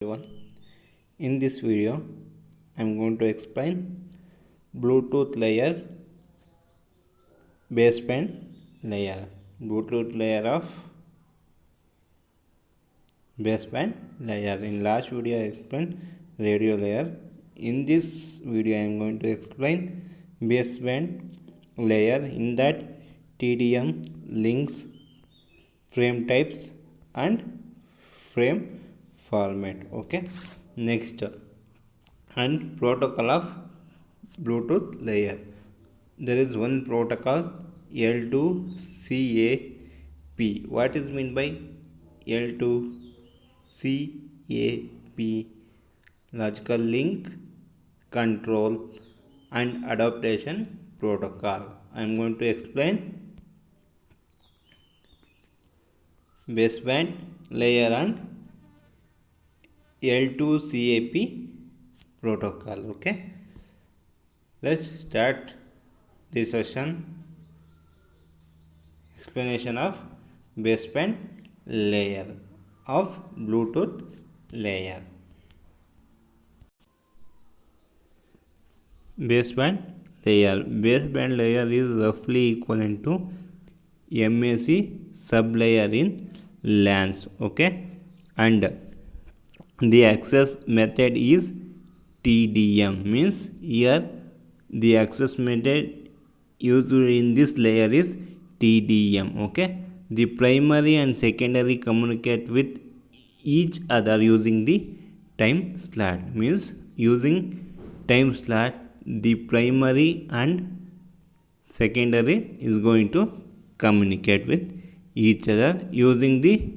Everyone. In this video, I am going to explain Bluetooth layer, baseband layer, Bluetooth layer of baseband layer. In last video, I explained radio layer. In this video, I am going to explain baseband layer. In that, TDM, links, frame types, and frame format. Okay. Next, and protocol of Bluetooth layer. There is one protocol L2CAP. What is meant by L2CAP? Logical link, control, and adaptation protocol. I am going to explain baseband layer and L2CAP protocol. Okay, let's start the session. Explanation of baseband layer of Bluetooth layer. Baseband layer is roughly equivalent to MAC sublayer in LANs. Okay, and the access method is TDM. Means here the access method used in this layer is TDM. Okay, the primary and secondary communicate with each other using the time slot. Means using time slot, the primary and secondary is going to communicate with each other using the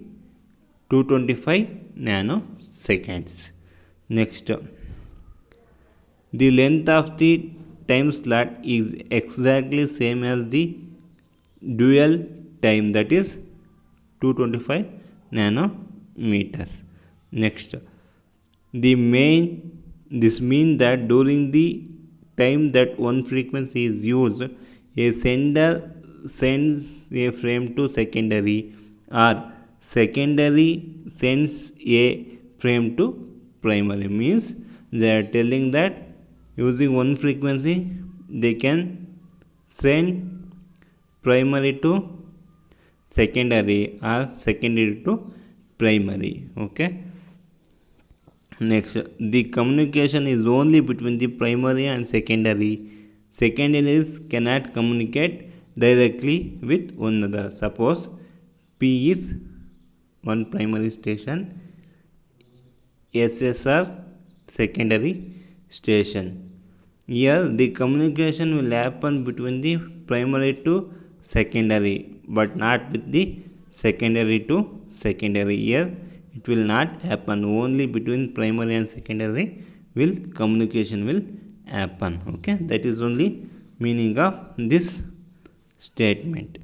225 nanoseconds. Next, the length of the time slot is exactly same as the dual time, that is 225 nanometers. Next, this means that during the time that one frequency is used, a sender sends a frame to secondary, or secondary sends a frame to primary. Means they are telling that using one frequency they can send primary to secondary or secondary to primary. Okay, next, the communication is only between the primary and secondary. Secondaries cannot communicate directly with one another. Suppose P is one primary station, SSR secondary station. Here the communication will happen between the primary to secondary, but not with the secondary to secondary. Here it will not happen. Only between primary and secondary will communication will happen. Okay, that is only meaning of this statement.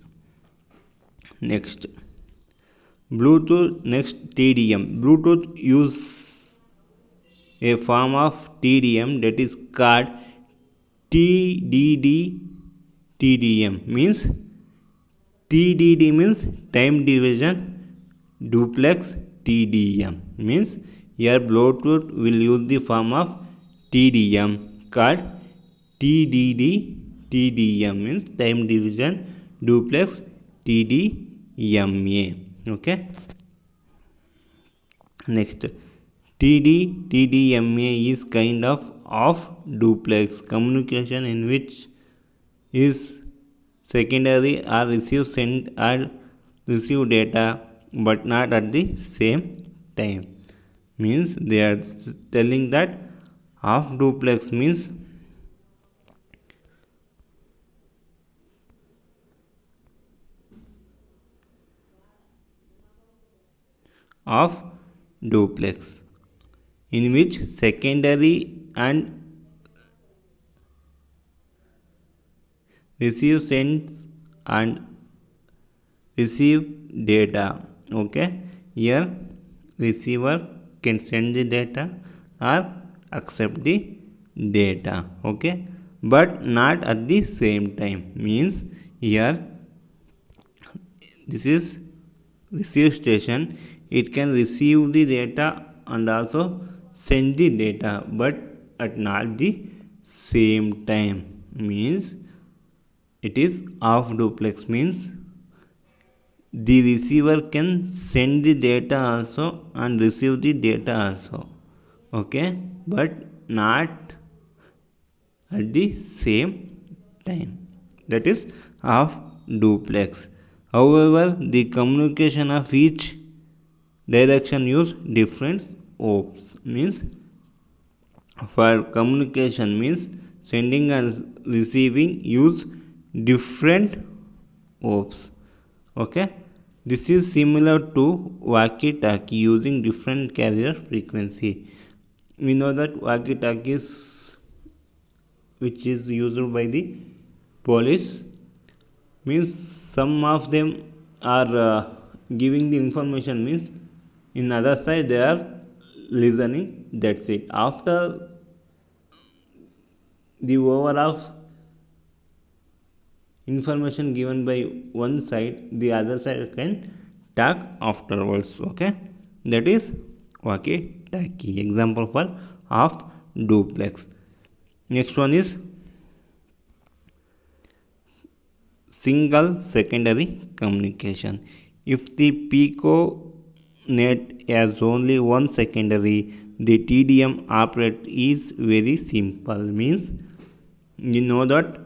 Next, TDM. Bluetooth use a form of TDM that is called TDD. TDM means TDD means time division duplex. TDM means here Bluetooth will use the form of TDM called TDD. TDM means time division duplex TDMA. Okay, next, TDMA is kind of duplex communication in which is secondary or send or receive data but not at the same time. Means they are telling that half duplex means of duplex in which secondary and receive sends and receive data. Okay, here receiver can send the data or accept the data. Okay, but not at the same time. Means here this is receive station, it can receive the data and also send the data, but at not the same time. Means it is half duplex, means the receiver can send the data also and receive the data also, okay, but not at the same time. That is half duplex. However, the communication of each direction use different hopes. Means for communication, means sending and receiving use different hopes. Okay, this is similar to walkie-talkie using different carrier frequency. We know that walkie-talkies, which is used by the police, means some of them are giving the information, means in other side they are listening, that's it. After the over of information given by one side, the other side can talk afterwards, okay, that is walkie talkie. Example for half duplex. Next one is single secondary communication. If the Pico net has only one secondary, the TDM operator is very simple. Means you know that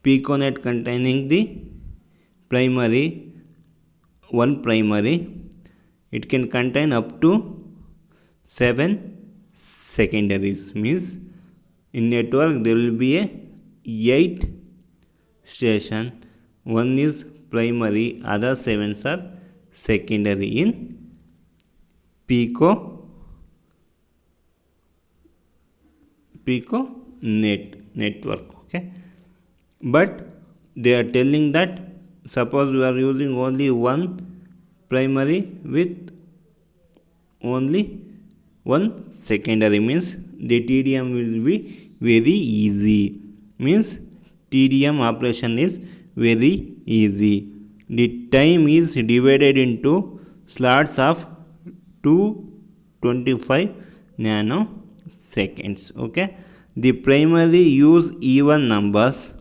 Piconet containing the primary, one primary, it can contain up to 7 secondaries. Means in network there will be a 8 station, one is primary, other 7 are secondary in Pico network, okay. But they are telling that suppose you are using only one primary with only one secondary, means the TDM will be very easy. Means TDM operation is very easy. The time is divided into slots of 225 nanoseconds, okay. The primary use even numbers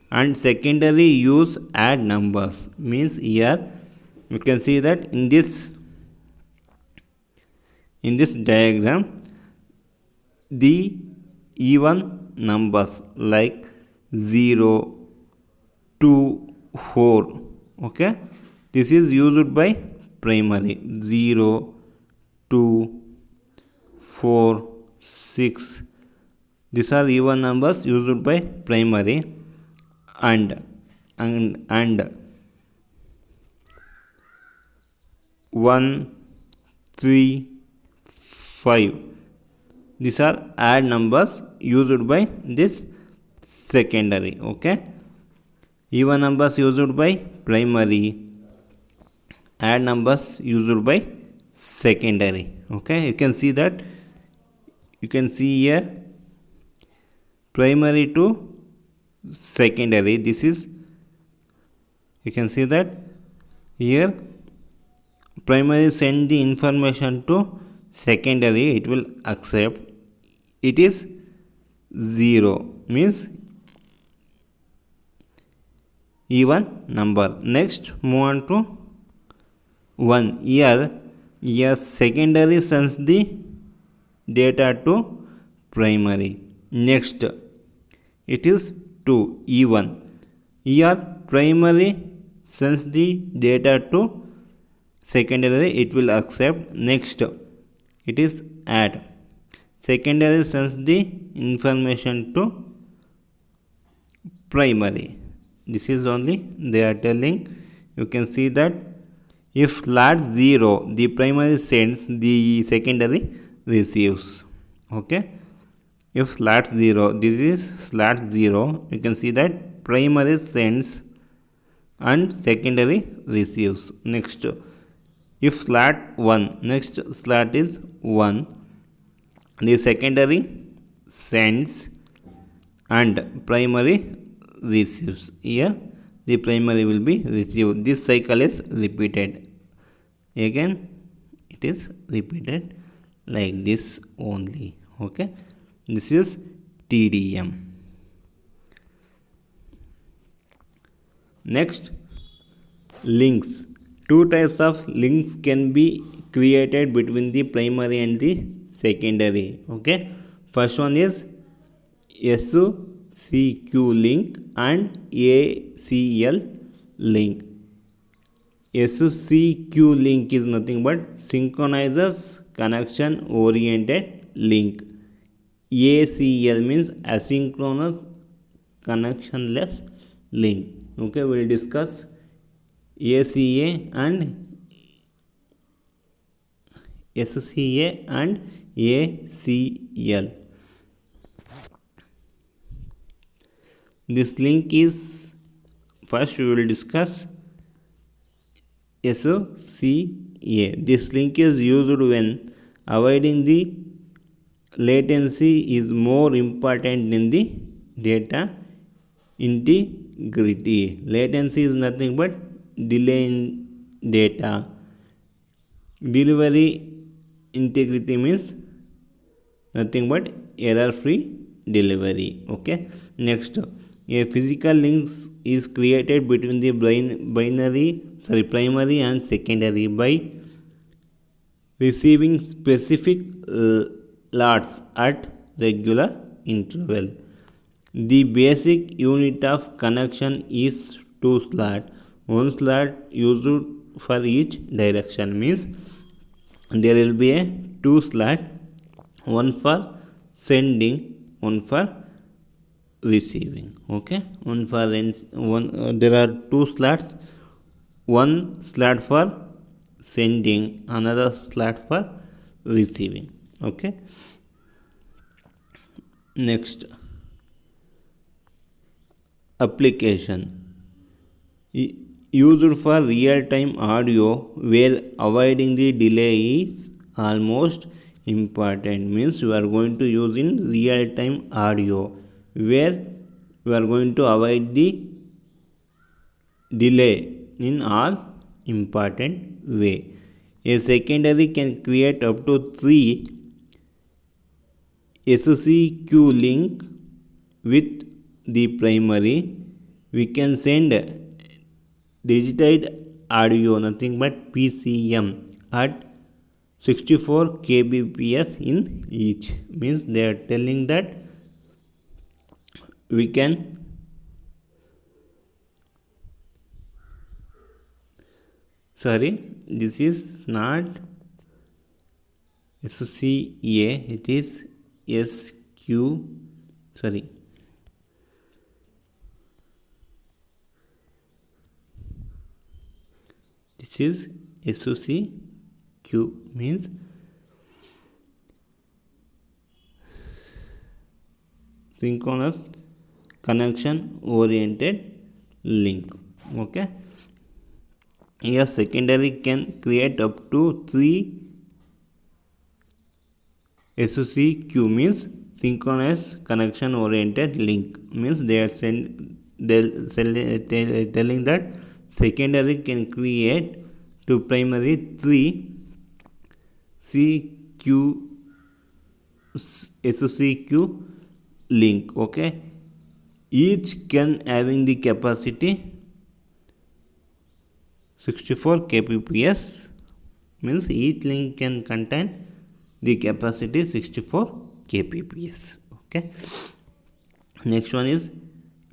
and secondary use odd numbers. Means here you can see that in this diagram, the even numbers like 0, 2, 4, okay, this is used by primary. 0, 2, 4, 6, these are even numbers used by primary. And 1, 3, 5, these are odd numbers used by this secondary, okay. Even numbers used by primary, odd numbers used by secondary, okay. You can see that, you can see here primary to secondary, this is, you can see that here primary send the information to secondary, it will accept, it is 0, means even number. Next move on to 1. Here secondary sends the data to primary. Next it is 2, even. Here primary sends the data to secondary, it will accept. Next it is add. Secondary sends the information to primary. This is only they are telling. You can see that if slot 0, the primary sends, the secondary receives, okay. If slot 0, this is slot 0, you can see that primary sends and secondary receives. Next, if slot 1, next slot is 1, the secondary sends and primary receives. Here the primary will be received. This cycle is repeated. Again it is repeated like this only. Okay, this is TDM. Next, links. Two types of links can be created between the primary and the secondary. Okay, first one is SOCQ link and ACL link. SOCQ link is nothing but synchronizes connection oriented link. ACL means asynchronous connectionless link. Okay, we'll discuss ACA and SCA and ACL. This link is, first we will discuss SOCA. This link is used when avoiding the latency is more important than the data integrity. Latency is nothing but delay in data. Delivery integrity means nothing but error free delivery. Okay, next, a physical link is created between the primary and secondary by receiving specific lots at regular interval. The basic unit of connection is 2 slots. One slot used for each direction, means there will be a 2 slot, one for sending, one for receiving. Okay, there are 2 slots, one slot for sending, another slot for receiving. Okay, next, application used for real-time audio where avoiding the delay is almost important. Means we are going to use in real-time audio where we are going to avoid the delay in all important way. A secondary can create up to 3 SOCQ link with the primary. We can send digitized audio, nothing but PCM, at 64 kbps in each. Means they are telling that we can this is not SCA, it is SQ, this is SOCQ, means synchronous connection oriented link. Okay, here secondary can create up to 3 SOCQ, means synchronous connection oriented link. Means they are telling that secondary can create to primary 3 SOCQ link. Okay, each can having the capacity 64 kbps, means each link can contain the capacity 64 kbps. Okay, next one is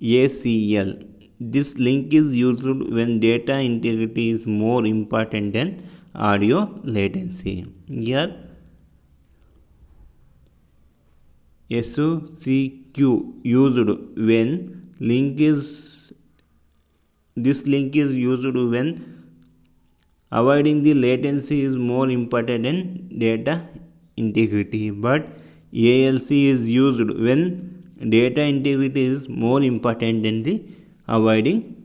ACL. This link is used when data integrity is more important than audio latency. Here SOCQ used when this link is used when avoiding the latency is more important than data integrity, but ALC is used when data integrity is more important than the avoiding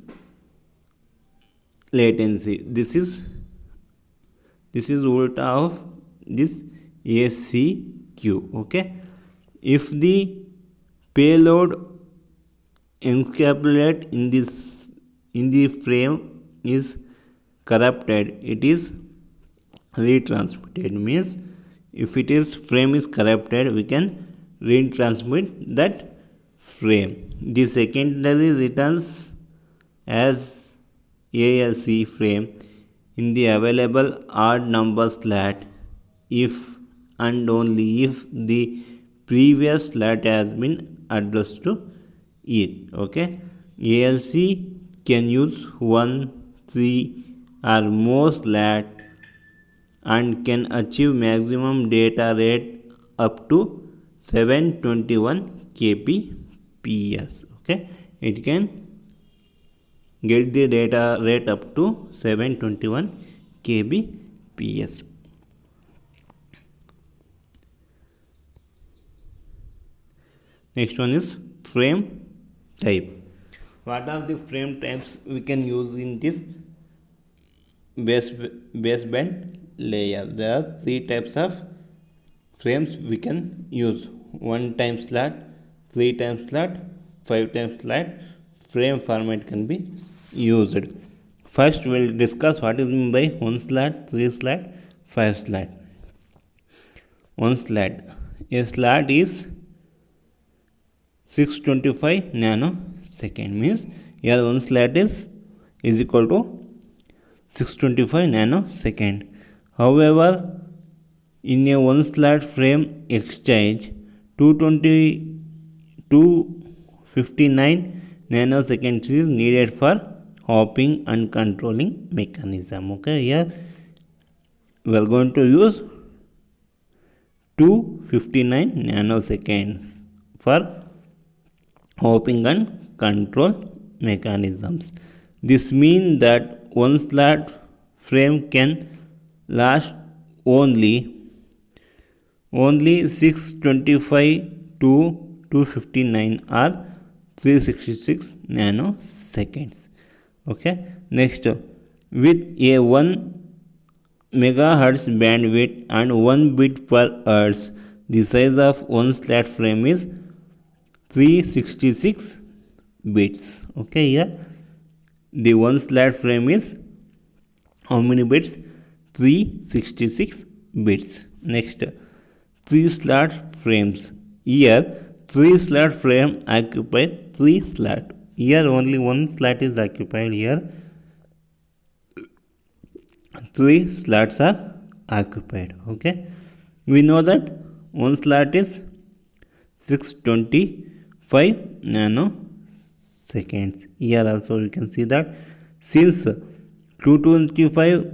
latency. This is ulta of this ACQ. Okay, if the payload encapsulated in the frame is corrupted, it is retransmitted means if it is frame is corrupted, we can retransmit that frame. The secondary returns as ALC frame in the available odd number slot if and only if the previous slot has been addressed to it. Okay, ALC can use 1, 3 or more slot and can achieve maximum data rate up to 721 kbps. Okay, it can get the data rate up to 721 kbps. Next one is frame type. What are the frame types we can use in this baseband layer? There are three types of frames we can use: 1 time slot, 3 time slot, 5 time slot. Frame format can be used. First we'll discuss what is meant by 1 slot, 3 slot, 5 slot. 1 slot. A slot is 625 nanosecond, means here 1 slot is equal to 625 nanosecond. However, in a 1 slot frame exchange, 259 nanoseconds is needed for hopping and controlling mechanism. Okay, here we are going to use 259 nanoseconds for hopping and control mechanisms. This means that 1 slot frame can last only 625 to 259 or 366 nanoseconds. Okay, next, with a 1 megahertz bandwidth and 1 bit per hertz, the size of 1 slot frame is 366 bits. Okay, here the 1 slot frame is how many bits? 366 bits. Next, 3 slot frames. Here 3 slot frame occupy 3 slot. Here only 1 slot is occupied. Here 3 slots are occupied. Okay, we know that 1 slot is 625 nanoseconds. Here also you can see that since 225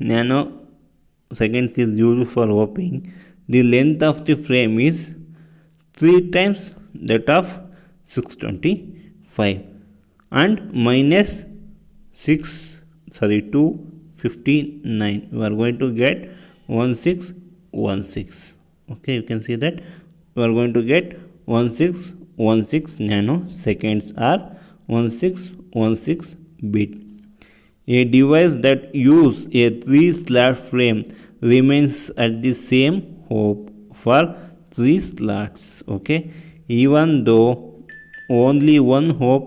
nanoseconds is used for hopping, the length of the frame is 3 times that of 625 and minus 259. We are going to get 1616. Okay, you can see that we are going to get 1616 nanoseconds or 1616 bit. A device that uses a 3 slot frame remains at the same hop for 3 slots. Okay, even though only 1 hop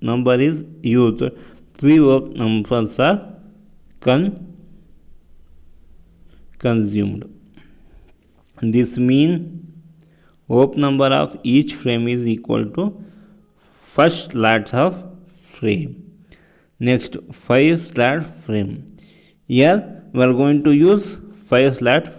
number is used, 3 hop numbers are consumed. This means hop number of each frame is equal to first slots of frame. Next, 5 slot frame. Here we are going to use 5 slot.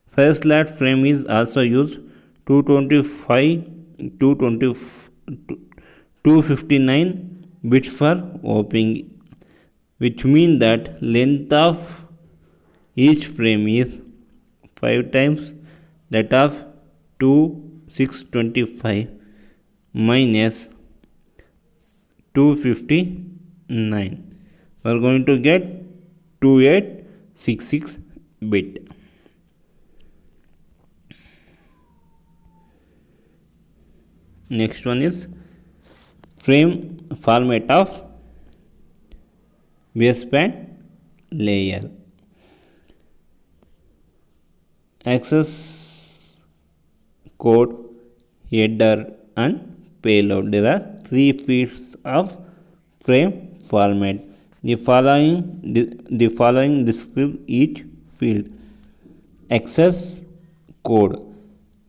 5 slot frame is also used 259 bits for hopping, which means that length of each frame is 5 times that of 625 minus 259. We are going to get 2866 bit. Next one is frame format of baseband layer. Access code, header and payload. There are 3 feeds of frame format. The following describe each field. Access code.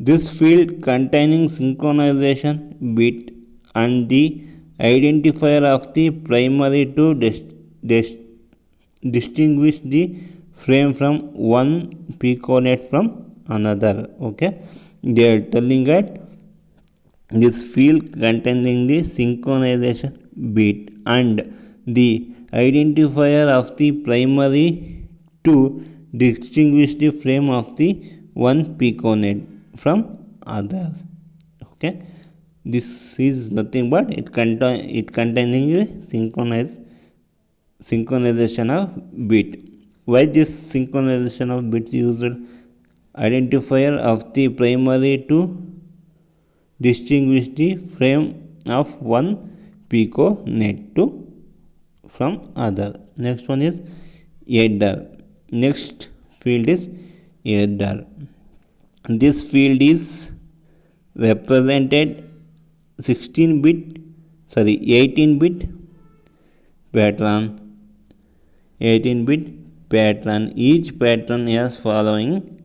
This field containing synchronization bit and the identifier of the primary to distinguish the frame from one piconet from another. Okay, they are telling that this field containing the synchronization bit and the identifier of the primary to distinguish the frame of the one piconet from other. Okay, this is nothing but it containing a synchronization of bit. Why this synchronization of bits used? Identifier of the primary to distinguish the frame of one piconet to from other. Next one is header. Next field is header. This field is represented 18-bit pattern. 18-bit pattern. Each pattern has following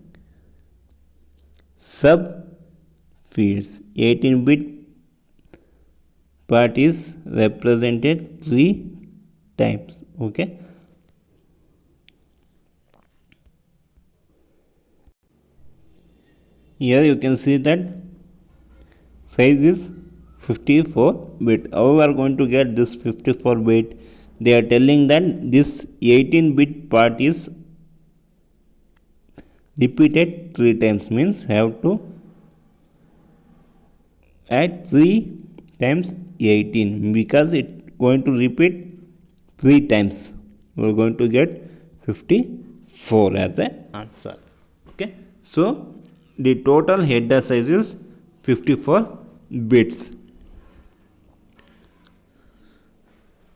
sub fields. 18-bit part is represented 3 times. Okay, here you can see that size is 54 bit. How we are going to get this 54 bit? They are telling that this 18-bit part is repeated 3 times, means have to add 3 times 18 because it going to repeat 3 times. We are going to get 54 as an answer. Okay, so the total header size is 54 bits.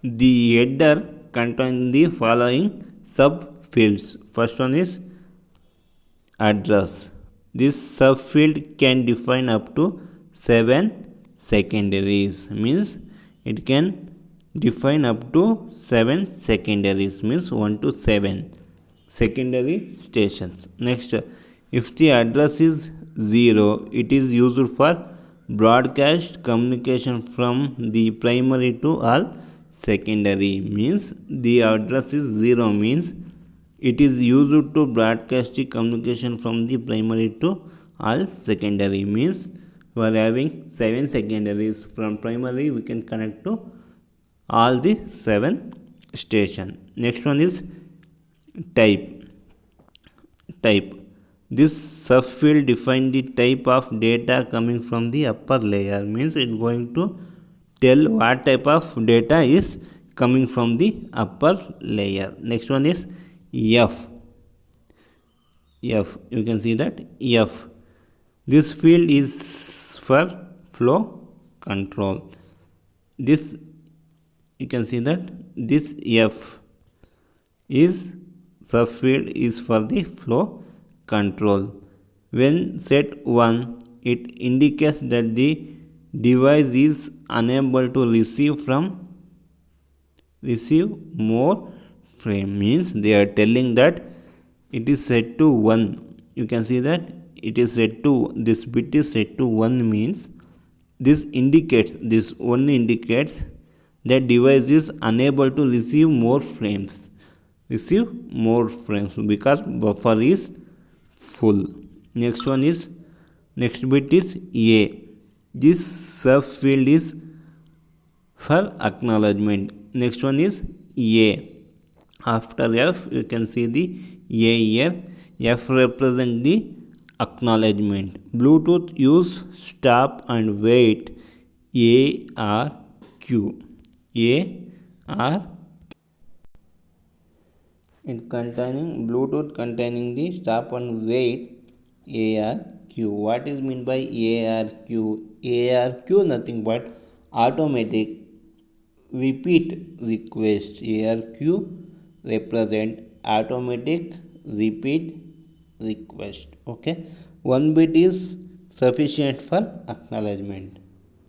The header contains the following subfields. First one is address. This subfield can define up to 7 secondaries, means it can define up to 7 secondaries, means 1 to 7 secondary stations. Next, if the address is 0, it is used for broadcast communication from the primary to all secondary. Means the address is 0 means it is used to broadcast the communication from the primary to all secondary. Means we are having 7 secondaries. From primary we can connect to all the 7 station. Next one is type. This subfield define the type of data coming from the upper layer, means it going to tell what type of data is coming from the upper layer. Next one is F. You can see that F. This field is for flow control. This you can see that this F is subfield is for the flow control. When set 1, it indicates that the device is unable to receive more frame. Means they are telling that it is set to 1. You can see that it is set to, this bit is set to 1, means this one indicates that device is unable to receive more frames because buffer is full. Next bit is A. This subfield is for acknowledgement. Next one is A. After F you can see the A here. F represent the acknowledgement. Bluetooth use stop and wait ARQ. Bluetooth containing the stop and wait ARQ. What is meant by ARQ? ARQ nothing but automatic repeat request. ARQ represent automatic repeat request. Okay, 1 bit is sufficient for acknowledgement,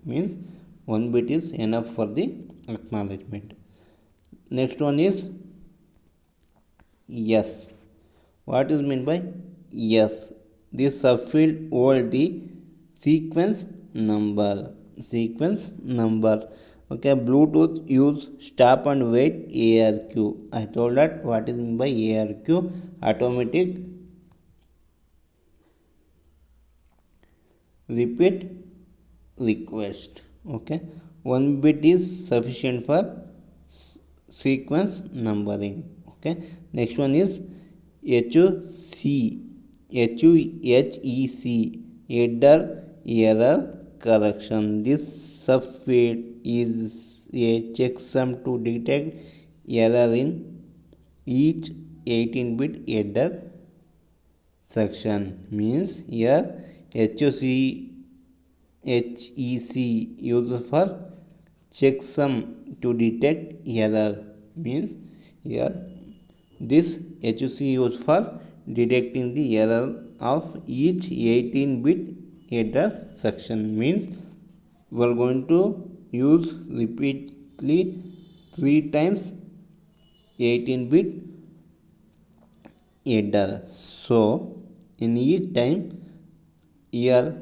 means 1 bit is enough for the acknowledgement. Next one is yes. What is meant by yes? This subfield hold the sequence number. Sequence number. Okay, Bluetooth use stop and wait ARQ. I told that what is meant by ARQ. Automatic repeat request. Okay, one bit is sufficient for sequence numbering. Okay, next one is HEC header error correction. This subfield is a checksum to detect error in each 18-bit header section. Means here HEC used for checksum to detect error. Means here this HEC used for detecting the error of each 18-bit header section. Means we are going to use repeatedly 3 times 18-bit header. So in each time here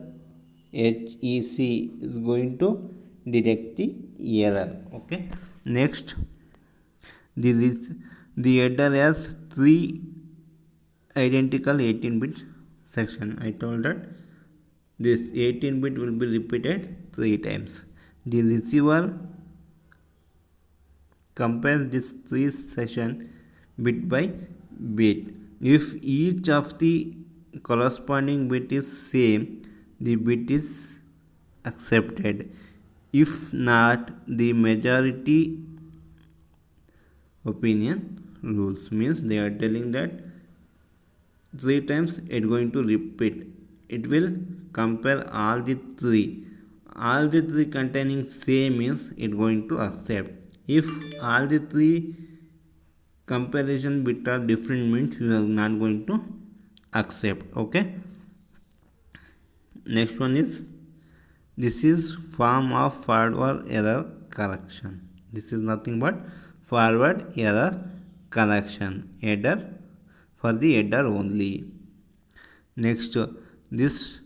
HEC is going to detect the error. Okay, next the header has 3 identical 18-bit section. I told that this 18-bit will be repeated 3 times. The receiver compares this 3 section bit by bit. If each of the corresponding bit is same, the bit is accepted. If not, the majority opinion rules. Means they are telling that 3 times it going to repeat. It will compare all the 3. All the 3 containing same means it going to accept. If all the 3 comparison bit are different means you are not going to accept. Okay, next one is this is form of forward error correction. This is nothing but forward error correction. Header for the header only. Next, this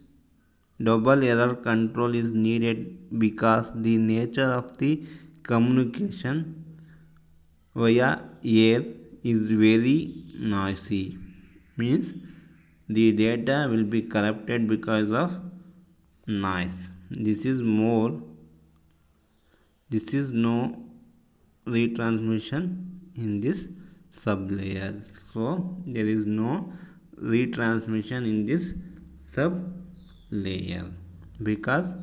double error control is needed because the nature of the communication via air is very noisy. Means the data will be corrupted because of noise. This is no retransmission in this sublayer. So there is no retransmission in this sublayer because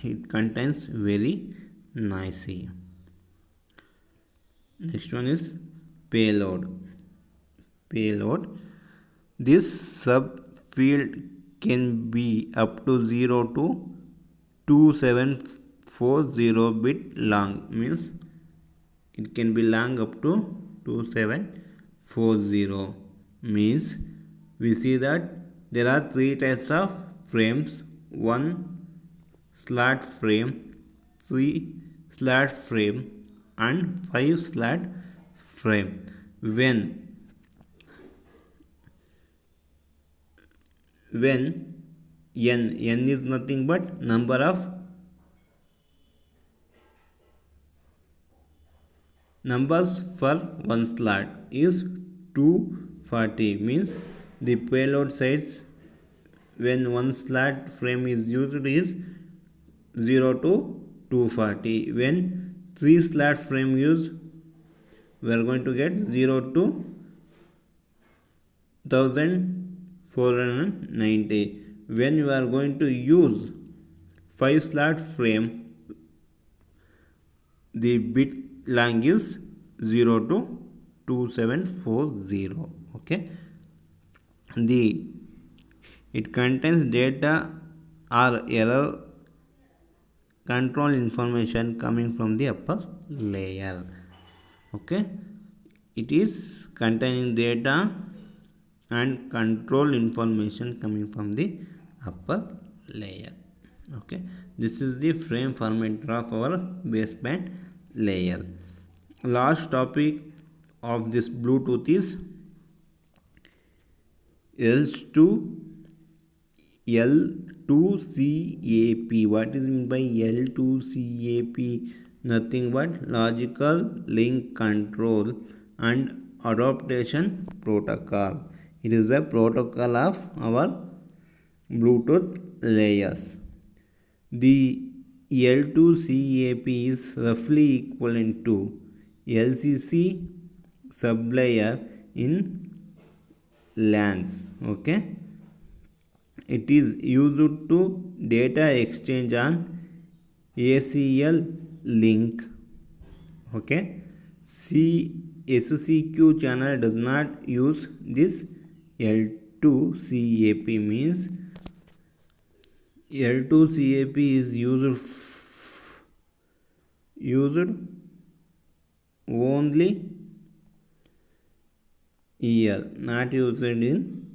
it contains very noisy. Next one is payload. This subfield can be up to 0 to 2740 bit long. Means it can be long up to 2740. Means we see that there are 3 types of frames: 1 slot frame, 3 slot frame, and 5 slot frame. When n is nothing but number of numbers for one slot is 240. Means the payload size when one slot frame is used is 0 to 240. When 3 slot frame used, we are going to get 0 to 1490. When you are going to use 5 slot frame, the bit lang is 0 to 2740. Okay, it contains data or error control information coming from the upper layer. Okay, it is containing data and control information coming from the upper layer. Okay, this is the frame format of our baseband layer. last topic of this Bluetooth is L2 L2CAP. What is meant by L2CAP? Nothing but logical link control and adaptation protocol. It is the protocol of our Bluetooth layers. The L2CAP is roughly equivalent to LCC sublayer in LANs. Okay, it is used to data exchange on ACL link. Okay, SCQ channel does not use this. L2CAP means L2CAP is used only EL, not used in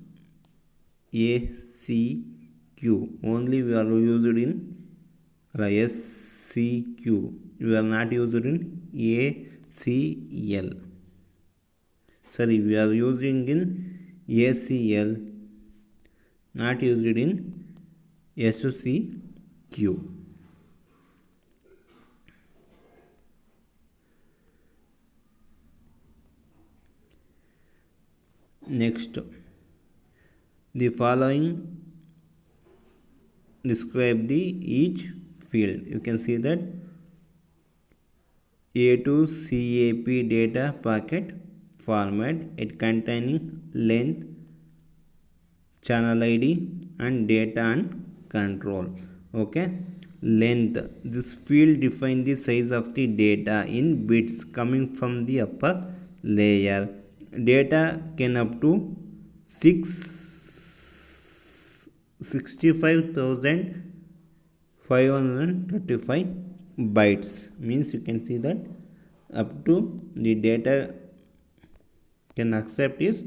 ACQ. Only we are used in SCQ. We are not used in ACL. Sorry, we are using in ACL, not used in SCQ. Next, the following describe the each field. You can see that A2CAP data packet format, it containing length, channel ID and data and control. Okay, length, this field defines the size of the data in bits coming from the upper layer. Data can up to 65,535 bytes. Means you can see that up to the data can accept is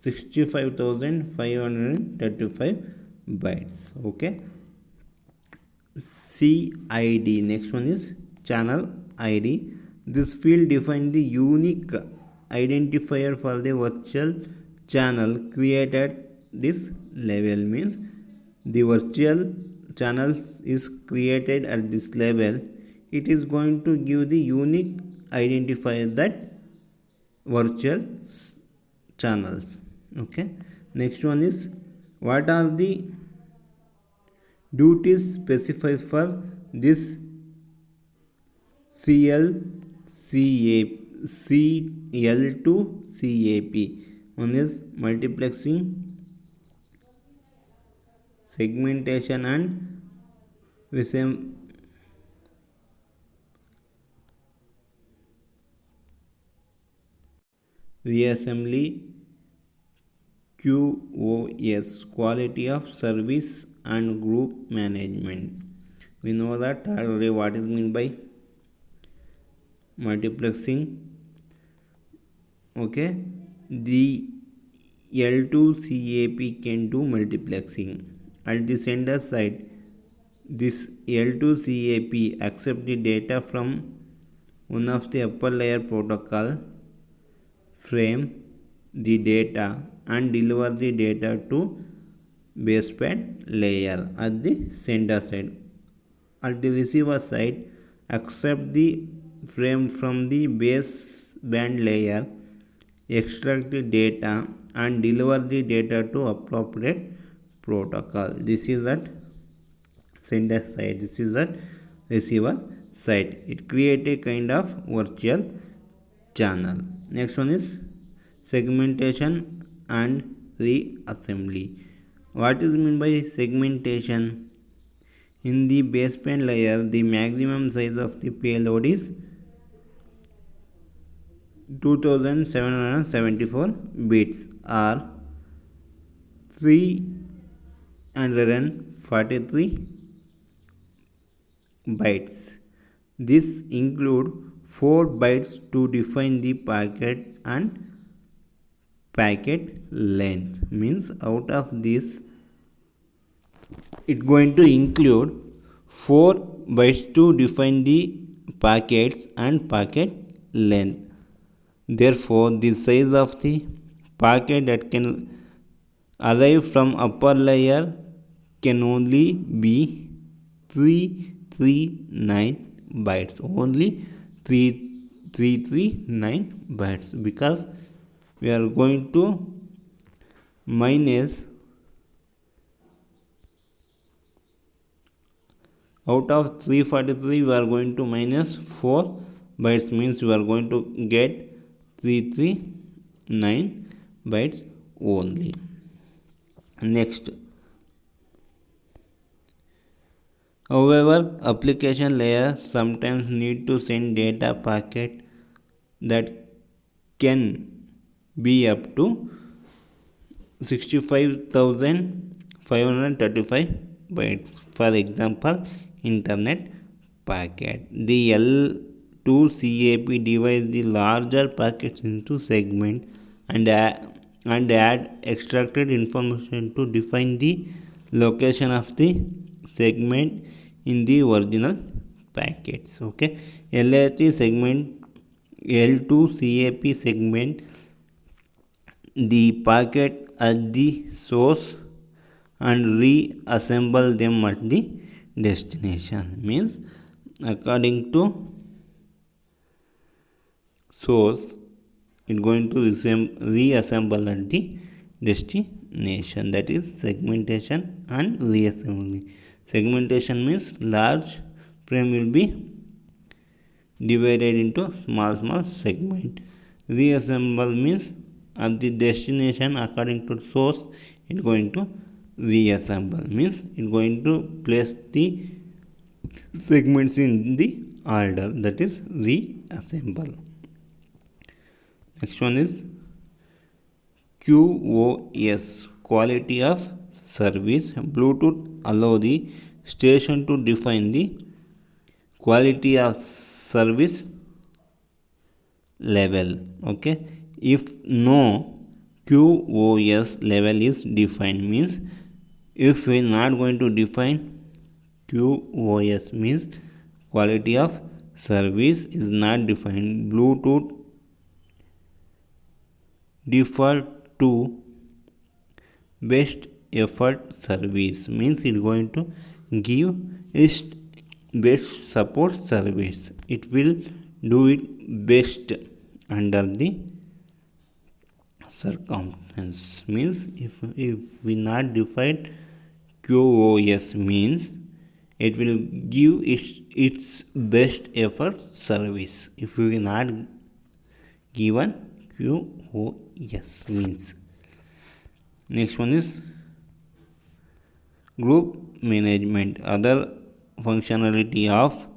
65,535 bytes. Okay, CID, next one is channel ID. This field defines the unique identifier for the virtual channel created at this level. Means the virtual channel is created at this level. It is going to give the unique identifier that virtual channels. Okay, next one is what are the duties specified for this CL2CAP. One is multiplexing, segmentation and reassembly, QoS, quality of service and group management. We know that already what is meant by multiplexing. Okay, the L2CAP can do multiplexing. At the sender side, this L2CAP accepts the data from one of the upper layer protocol, frame the data and deliver the data to baseband layer at the sender side. At the receiver side, accept the frame from the baseband layer, extract the data and deliver the data to appropriate protocol. This is at sender side, this is at receiver side. It create a kind of virtual channel. Next one is segmentation and reassembly. What is meant by segmentation? In the baseband layer, the maximum size of the payload is 2774 bits or 343 bytes. This include 4 bytes to define the packet and packet length. Means out of this, it going to include 4 bytes to define the packets and packet length. Therefore, the size of the packet that can arrive from upper layer can only be 339 bytes. Only 339 bytes, because we are going to minus out of 343, we are going to minus 4 bytes, means we are going to get 339 bytes only. Next, however, application layer sometimes need to send data packet that can be up to 65,535 bytes. For example, internet packet. The L2CAP divides the larger packets into segments and add extracted information to define the location of the segment in the original packets. Okay, LRT segment, L2CAP segment the packet at the source and reassemble them at the destination. Means according to source, it going to reassemble at the destination. That is segmentation and reassembly. Segmentation means large frame will be divided into small segment. Reassemble means at the destination, according to source, it going to reassemble, means it going to place the segments in the order, that is reassemble. Next one is QoS, quality of service. Bluetooth allow the station to define the quality of service level. Okay, if no QoS level is defined, means if we are not going to define QoS, means quality of service is not defined, Bluetooth default to best effort service, means it going to give its best support service. It will do it best under the circumstance. Means if we not define QoS, means it will give its best effort service. If we not given QoS means. Next one is group management. Other functionality of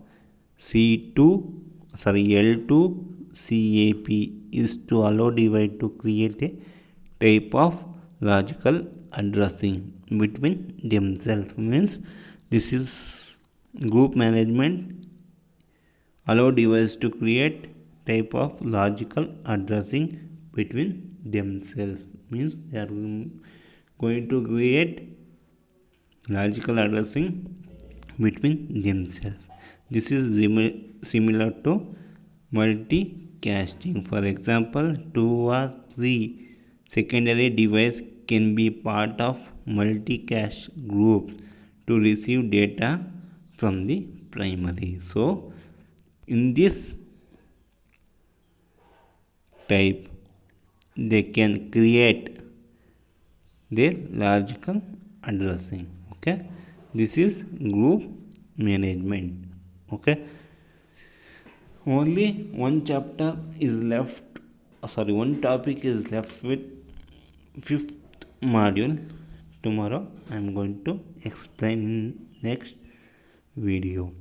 L2CAP is to allow device to create a type of logical addressing between themselves. Means this is group management allow device to create type of logical addressing between themselves. Means they are going to create logical addressing between themselves. This is similar to multicasting. For example, 2 or 3 secondary devices can be part of multicache groups to receive data from the primary. So in this type, they can create their logical addressing. Okay, this is group management. Okay, only one chapter is left, one topic is left with 5th module. Tomorrow I am going to explain in next video.